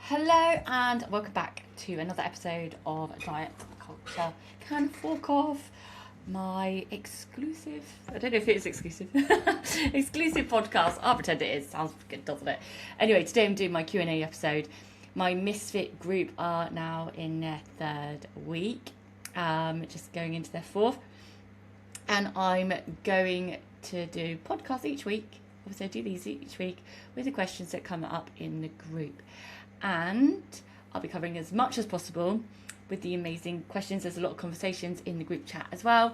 Hello and welcome back to another episode of Diet Culture Can Fork Off, my exclusive, I don't know if it is exclusive, exclusive podcast. I'll pretend it is, sounds good, doesn't it? Anyway, today I'm doing my Q&A episode. My Misfit group are now in their third week, just going into their fourth. And I'm going to do podcasts each week. Obviously, I do these each week with the questions that come up in the group. And I'll be covering as much as possible with the amazing questions. There's a lot of conversations in the group chat as well.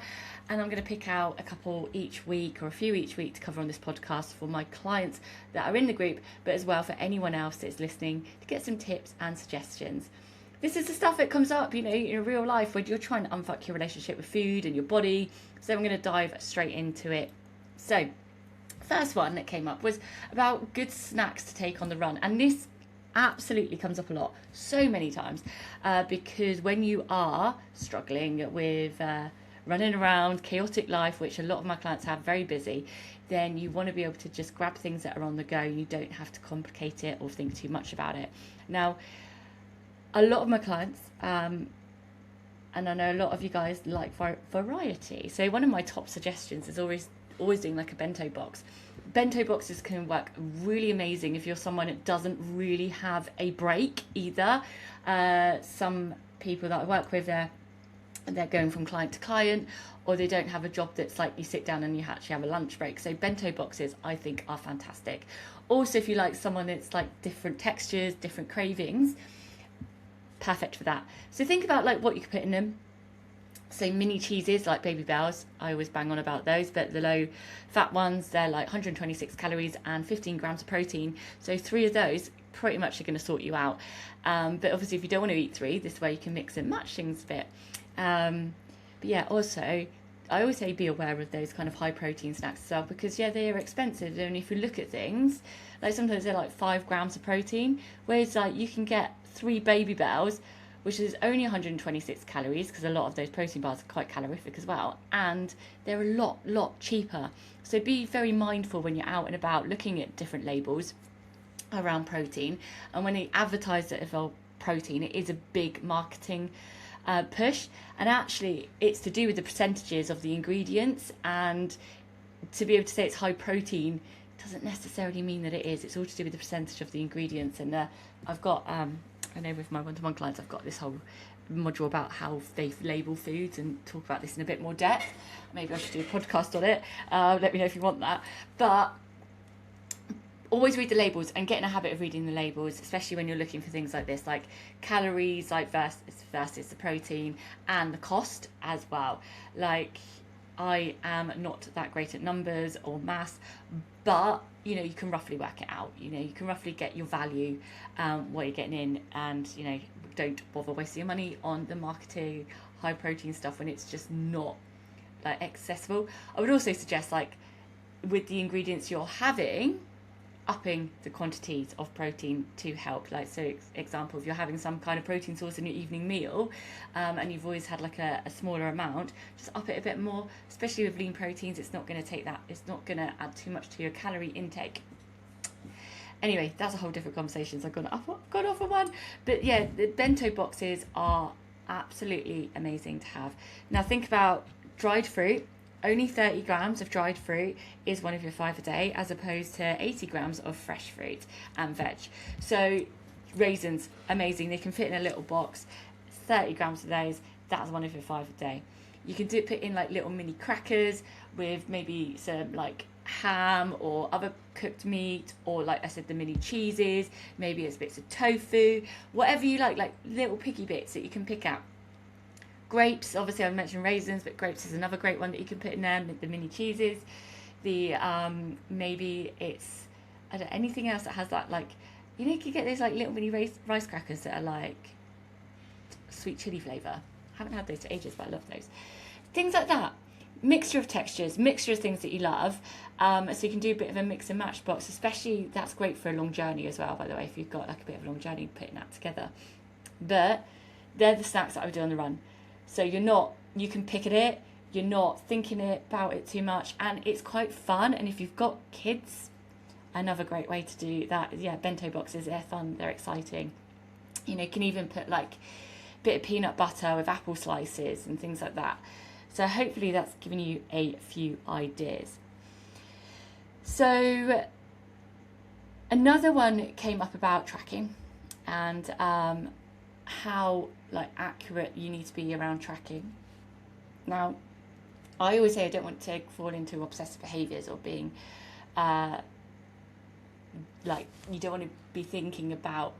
And I'm going to pick out a couple each week or a few each week to cover on this podcast for my clients that are in the group, but as well for anyone else that's listening to get some tips and suggestions. This is the stuff that comes up, in real life when you're trying to unfuck your relationship with food and your body. So I'm going to dive straight into it. So first one that came up was about good snacks to take on the run. And this absolutely comes up a lot, so many times, because when you are struggling with running around, chaotic life, which a lot of my clients have, very busy, then you want to be able to just grab things that are on the go. You don't have to complicate it or think too much about it. Now, a lot of my clients, and I know a lot of you guys like variety. So one of my top suggestions is always doing like a bento box. Bento boxes can work really amazing if you're someone that doesn't really have a break either. Some people that I work with, they're going from client to client, or they don't have a job that's like you sit down and you actually have a lunch break. So bento boxes, I think, are fantastic. Also, if you like someone that's like different textures, different cravings, perfect for that. So think about like what you could put in them. So mini cheeses like Baby Bells, I always bang on about those, but the low fat ones, they're like 126 calories and 15 grams of protein. So 3 of those pretty much are going to sort you out. But obviously if you don't want to eat 3, this way you can mix and match things a bit. But yeah, also I always say be aware of those kind of high protein snacks as well, because yeah, they are expensive. And if you look at things, like sometimes they're like 5 grams of protein, whereas like you can get 3 Baby Bells, which is only 126 calories, because a lot of those protein bars are quite calorific as well, and they're a lot cheaper. So be very mindful when you're out and about looking at different labels around protein, and when they advertise that it's protein, it is a big marketing push, and actually it's to do with the percentages of the ingredients, and to be able to say it's high protein doesn't necessarily mean that it is. It's all to do with the percentage of the ingredients. And I've got I know with my one-to-one clients, I've got this whole module about how they label foods and talk about this in a bit more depth. Maybe I should do a podcast on it. Let me know if you want that. But always read the labels and get in a habit of reading the labels, especially when you're looking for things like this, like calories, like versus the protein, and the cost as well. Like, I am not that great at numbers or maths, but you can roughly work it out. You can roughly get your value, what you're getting in, and don't bother wasting your money on the marketing high protein stuff when it's just not like accessible. I would also suggest, like, with the ingredients you're having, upping the quantities of protein to help. Like, so example, if you're having some kind of protein source in your evening meal, and you've always had like a smaller amount, just up it a bit more. Especially with lean proteins, it's not going to add too much to your calorie intake. Anyway, that's a whole different conversation, so I've gone off on one. But yeah, the bento boxes are absolutely amazing to have. Now think about dried fruit. Only 30 grams of dried fruit is one of your 5 a day, as opposed to 80 grams of fresh fruit and veg. So raisins, amazing. They can fit in a little box. 30 grams of those, that's one of your 5 a day. You can put in like little mini crackers with maybe some like ham or other cooked meat, or like I said, the mini cheeses, maybe it's bits of tofu, whatever you like little picky bits that you can pick out. Grapes, obviously I've mentioned raisins, but grapes is another great one that you can put in there. The mini cheeses, the maybe it's anything else that has that, like, you can get those like little mini rice crackers that are like sweet chili flavour. I haven't had those for ages, but I love those. Things like that. Mixture of textures, mixture of things that you love. So you can do a bit of a mix and match box, especially that's great for a long journey as well, by the way, if you've got like a bit of a long journey, putting that together. But they're the snacks that I would do on the run. So you can pick at it, you're not thinking about it too much, and it's quite fun. And if you've got kids, another great way to do that, yeah, bento boxes, they're fun, they're exciting. You know, you can even put like a bit of peanut butter with apple slices and things like that. So hopefully that's given you a few ideas. So another one came up about tracking and how like accurate you need to be around tracking. Now, I always say I don't want to fall into obsessive behaviours or being like, you don't want to be thinking about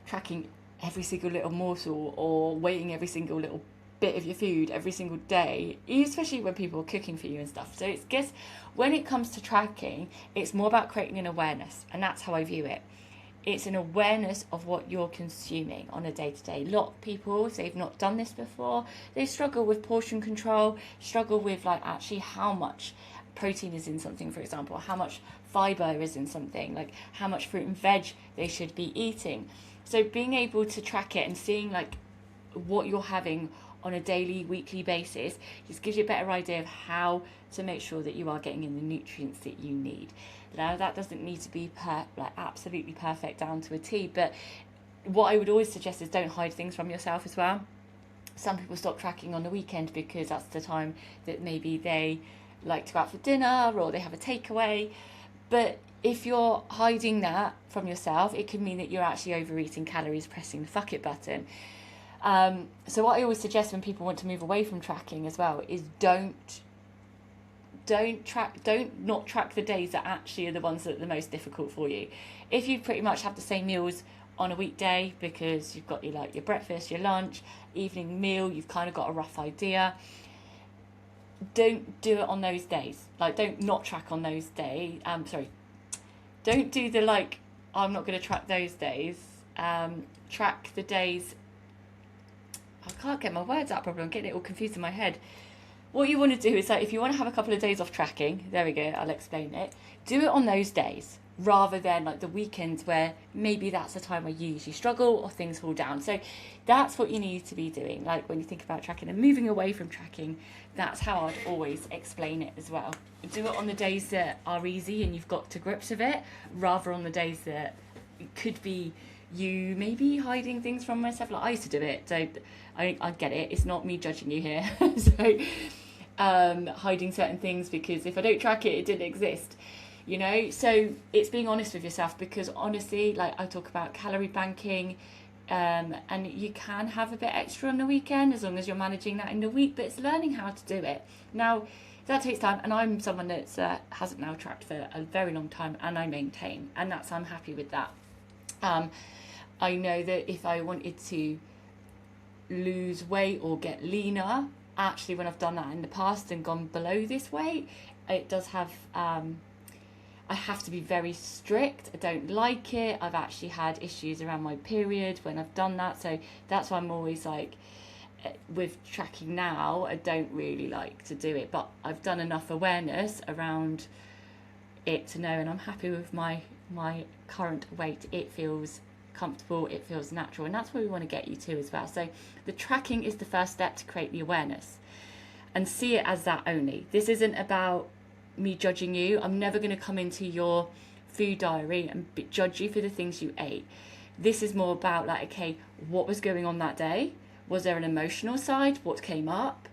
tracking every single little morsel or weighing every single little bit of your food every single day, especially when people are cooking for you and stuff. So it's guess when it comes to tracking, it's more about creating an awareness, and that's how I view it. It's an awareness of what you're consuming on a day-to-day. A lot of people, if they've not done this before, they struggle with portion control, struggle with like actually how much protein is in something, for example, how much fibre is in something, like how much fruit and veg they should be eating. So being able to track it and seeing like what you're having on a daily, weekly basis just gives you a better idea of how to make sure that you are getting in the nutrients that you need. Now, that doesn't need to be like absolutely perfect down to a T, but what I would always suggest is don't hide things from yourself as well. Some people stop tracking on the weekend because that's the time that maybe they like to go out for dinner or they have a takeaway. But if you're hiding that from yourself, it could mean that you're actually overeating calories, pressing the fuck it button. So what I always suggest when people want to move away from tracking as well is don't not track the days that actually are the ones that are the most difficult for you. If you pretty much have the same meals on a weekday because you've got your breakfast, your lunch, evening meal, you've kind of got a rough idea, don't do it on those days. Like, don't not track on those days. Don't do the like, I'm not going to track those days. Track the days. I can't get my words out properly. I'm getting it all confused in my head. What you want to do is that if you want to have a couple of days off tracking, there we go, I'll explain it. Do it on those days rather than like the weekends where maybe that's the time where you usually struggle or things fall down. So that's what you need to be doing. Like when you think about tracking and moving away from tracking, that's how I'd always explain it as well. Do it on the days that are easy and you've got to grips with it, rather on the days that it could be you maybe hiding things from myself. Like I used to do it, so I get it. It's not me judging you here. So hiding certain things because if I don't track it, it didn't exist. You know, so it's being honest with yourself, because honestly, like I talk about calorie banking, and you can have a bit extra on the weekend as long as you're managing that in the week, but it's learning how to do it. Now, that takes time, and I'm someone that hasn't now tracked for a very long time, and I maintain, and I'm happy with that. I know that if I wanted to lose weight or get leaner, actually when I've done that in the past and gone below this weight, it does have I have to be very strict. I don't like it. I've actually had issues around my period when I've done that, so that's why I'm always like, with tracking now, I don't really like to do it, but I've done enough awareness around it to know, and I'm happy with my current weight. It feels comfortable, it feels natural, and that's where we want to get you to as well. So the tracking is the first step to create the awareness, and see it as that only. This isn't about me judging you. I'm never going to come into your food diary and judge you for the things you ate. This is more about like, okay, what was going on that day? Was there an emotional side? What came up?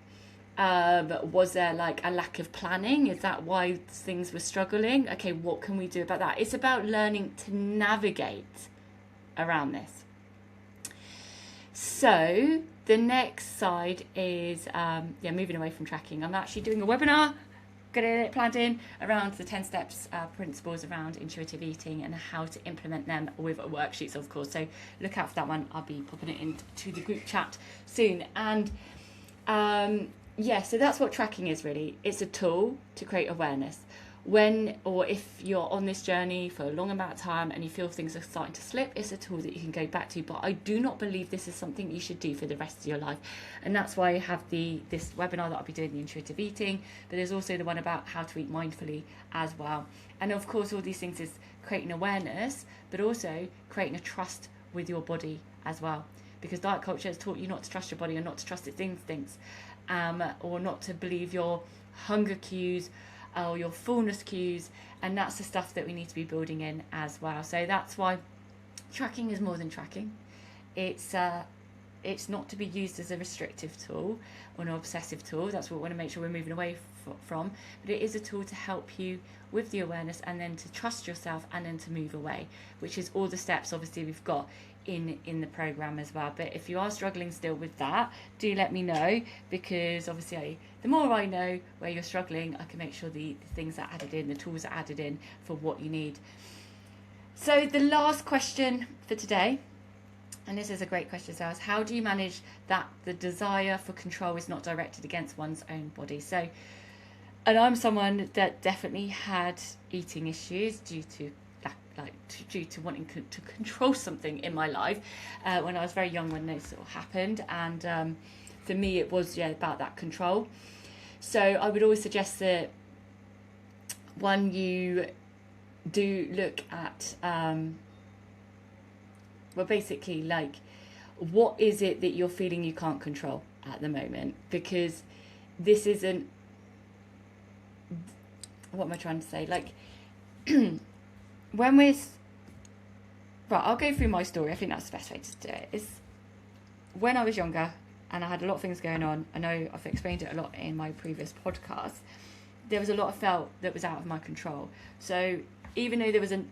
Was there like a lack of planning? Is that why things were struggling? Okay, what can we do about that? It's about learning to navigate around this. So the next side is moving away from tracking. I'm actually doing a webinar, getting it planned in, around the 10 steps principles around intuitive eating and how to implement them with worksheets, of course. So look out for that one. I'll be popping it into the group chat soon. And so that's what tracking is really. It's a tool to create awareness. When or if you're on this journey for a long amount of time and you feel things are starting to slip, it's a tool that you can go back to. But I do not believe this is something you should do for the rest of your life. And that's why I have this webinar that I'll be doing, the intuitive eating, but there's also the one about how to eat mindfully as well. And of course, all these things is creating awareness, but also creating a trust with your body as well. Because diet culture has taught you not to trust your body or not to trust its instincts, or not to believe your hunger cues or your fullness cues, and that's the stuff that we need to be building in as well. So that's why tracking is more than tracking. it's not to be used as a restrictive tool or an obsessive tool. That's what we want to make sure we're moving away from. But it is a tool to help you with the awareness, and then to trust yourself, and then to move away, which is all the steps obviously we've got in the program as well. But if you are struggling still with that, do let me know, because obviously the more I know where you're struggling, I can make sure the things are added in, the tools are added in for what you need. So the last question for today, and this is a great question, so is how do you manage that the desire for control is not directed against one's own body? So, and I'm someone that definitely had eating issues due to wanting to control something in my life when I was very young, when they sort of happened. And for me it was about that control. So I would always suggest that one, you do look at basically, like, what is it that you're feeling you can't control at the moment? Because this isn't, what am I trying to say, like, when we're right, I'll go through my story. I think that's the best way to do it. Is when I was younger and I had a lot of things going on, I know I've explained it a lot in my previous podcast, there was a lot of felt that was out of my control. So even though there was a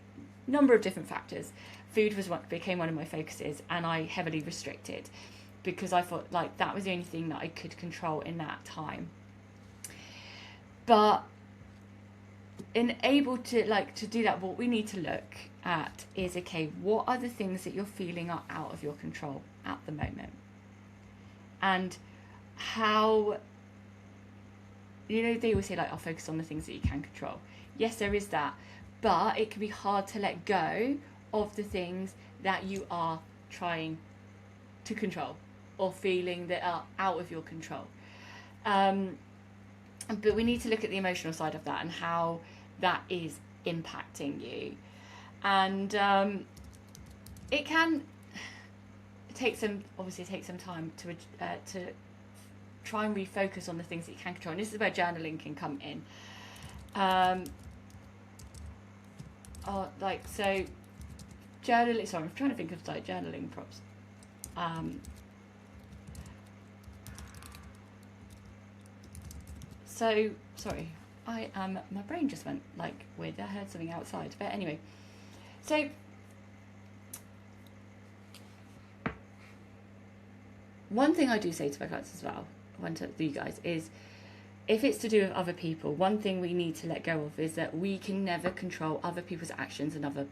number of different factors, food became one of my focuses, and I heavily restricted, because I thought like that was the only thing that I could control in that time. But able to do that, what we need to look at is, okay, what are the things that you're feeling are out of your control at the moment, and how, they always say like, I'll focus on the things that you can control. Yes, there is that, but it can be hard to let go of the things that you are trying to control or feeling that are out of your control. But we need to look at the emotional side of that and how that is impacting you. And it can take some time to try and refocus on the things that you can control. And this is where journaling can come in. Journaling, sorry, I'm trying to think of like journaling props. So, sorry, my brain just went like weird. I heard something outside, but anyway. So, one thing I do say to my clients as well, to you guys, is if it's to do with other people, one thing we need to let go of is that we can never control other people's actions and other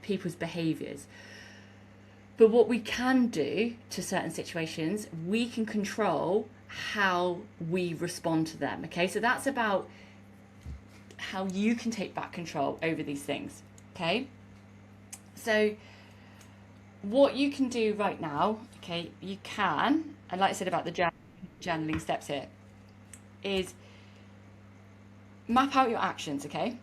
people's behaviours. But what we can do to certain situations, we can control how we respond to them. Okay, so that's about how you can take back control over these things. Okay, so what you can do right now, okay, you can, and like I said about the journaling steps here, is map out your actions. Okay,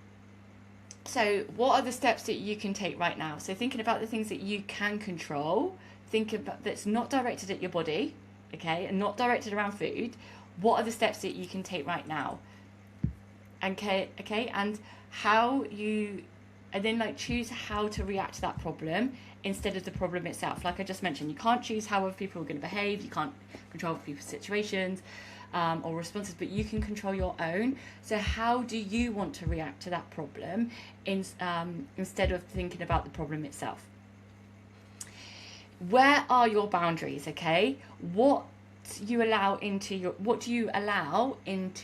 so what are the steps that you can take right now? So thinking about the things that you can control, think about that's not directed at your body, okay, and not directed around food. What are the steps that you can take right now? Okay, and how you, and then like choose how to react to that problem instead of the problem itself. Like I just mentioned, you can't choose how other people are going to behave. You can't control other people's situations or responses, but you can control your own. So how do you want to react to that problem instead of thinking about the problem itself? Where are your boundaries? Okay, what do you allow into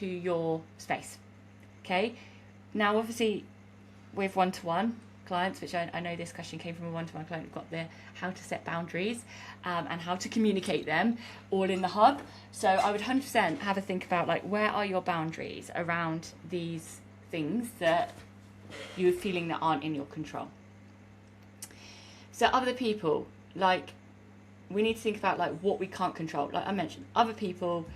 your space? Okay, now obviously with one-to-one clients, which I know this question came from a one-to-one client, we've got the how to set boundaries and how to communicate them all in the hub. So I would 100% have a think about like, where are your boundaries around these things that you're feeling that aren't in your control. So other people, like, we need to think about like what we can't control. Like I mentioned, other people,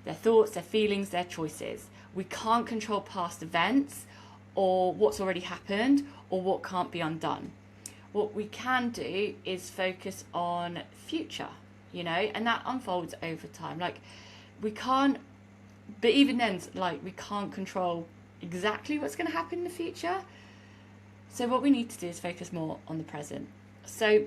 their thoughts, their feelings, their choices. We can't control past events or what's already happened or what can't be undone. What we can do is focus on future, and that unfolds over time. Like we can't, but even then, like we can't control exactly what's going to happen in the future. So what we need to do is focus more on the present. So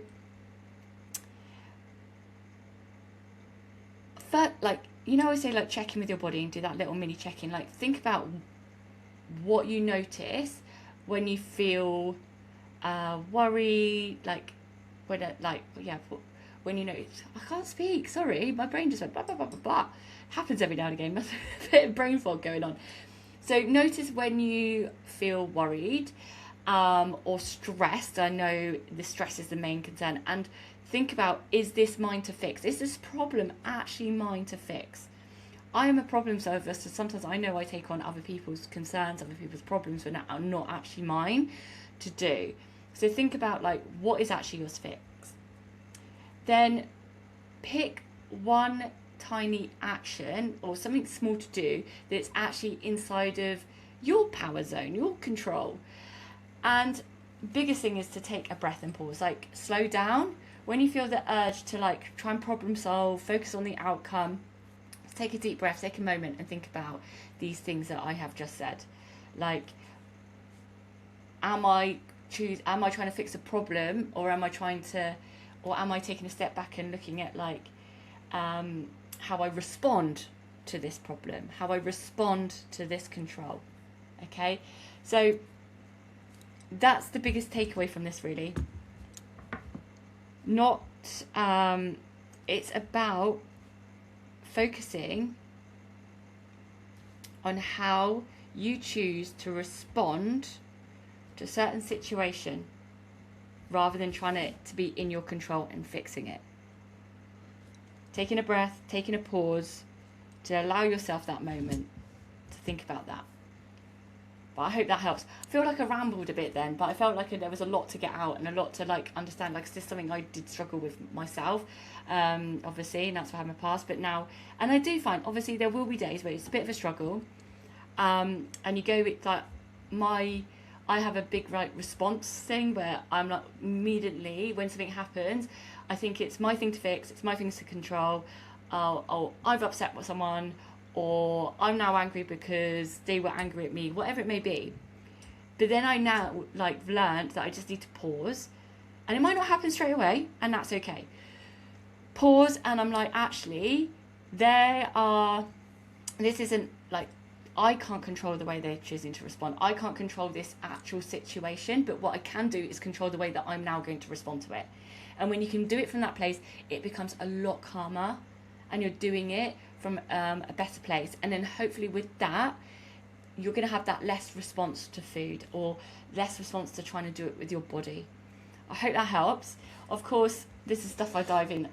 first, like, you know, I say like check in with your body and do that little mini check-in. Like, think about what you notice when you feel worried, like when when you know, I can't speak, sorry, my brain just went blah blah blah blah blah. Happens every now and again. There's a bit of brain fog going on. So notice when you feel worried or stressed. I know the stress is the main concern, and think about, is this mine to fix? Is this problem actually mine to fix? I am a problem solver, so sometimes I know I take on other people's concerns, other people's problems, when are not actually mine to do. So think about, like, what is actually yours to fix. Then pick one tiny action or something small to do that's actually inside of your power zone, your control. And biggest thing is to take a breath and pause, like slow down. When you feel the urge to like try and problem solve, focus on the outcome, take a deep breath, take a moment and think about these things that I have just said. Like, am I trying to fix a problem, or am I taking a step back and looking at like how I respond to this problem, how I respond to this control. Okay, so that's the biggest takeaway from this, really. It's about focusing on how you choose to respond to a certain situation, rather than trying to be in your control and fixing it. Taking a breath, taking a pause to allow yourself that moment to think about that. But I hope that helps. I feel like I rambled a bit then, but I felt like there was a lot to get out and a lot to like understand. Like, it's just something I did struggle with myself, obviously, and that's why I have my past. But now, and I do find, obviously, there will be days where it's a bit of a struggle, and you go with like I have a big response thing where I'm like, immediately when something happens, I think it's my thing to fix, it's my things to control. I've upset with someone, or I'm now angry because they were angry at me, whatever it may be. But then I now like learned that I just need to pause, and it might not happen straight away, and that's okay. Pause, and I'm like, actually, this isn't like, I can't control the way they're choosing to respond. I can't control this actual situation, but what I can do is control the way that I'm now going to respond to it. And when you can do it from that place, it becomes a lot calmer, and you're doing it from a better place. And then hopefully with that, you're going to have that less response to food, or less response to trying to do it with your body. I hope that helps. Of course, this is stuff I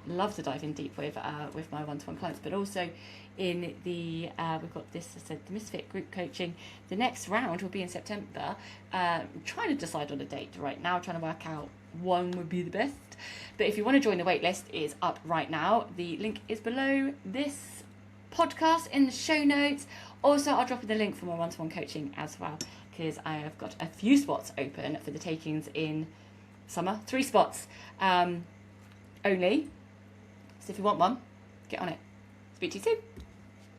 love to dive in deep with my one-to-one clients, but also in the we've got this, I said, the Misfit group coaching. The next round will be in September. Trying to decide on a date right now, trying to work out one would be the best. But if you want to join the waitlist, it is up right now. The link is below this podcast in the show notes. Also, I'll drop in the link for my one-to-one coaching as well, because I have got a few spots open for the takings in summer. 3 spots only. So if you want one, get on it. Speak to you soon.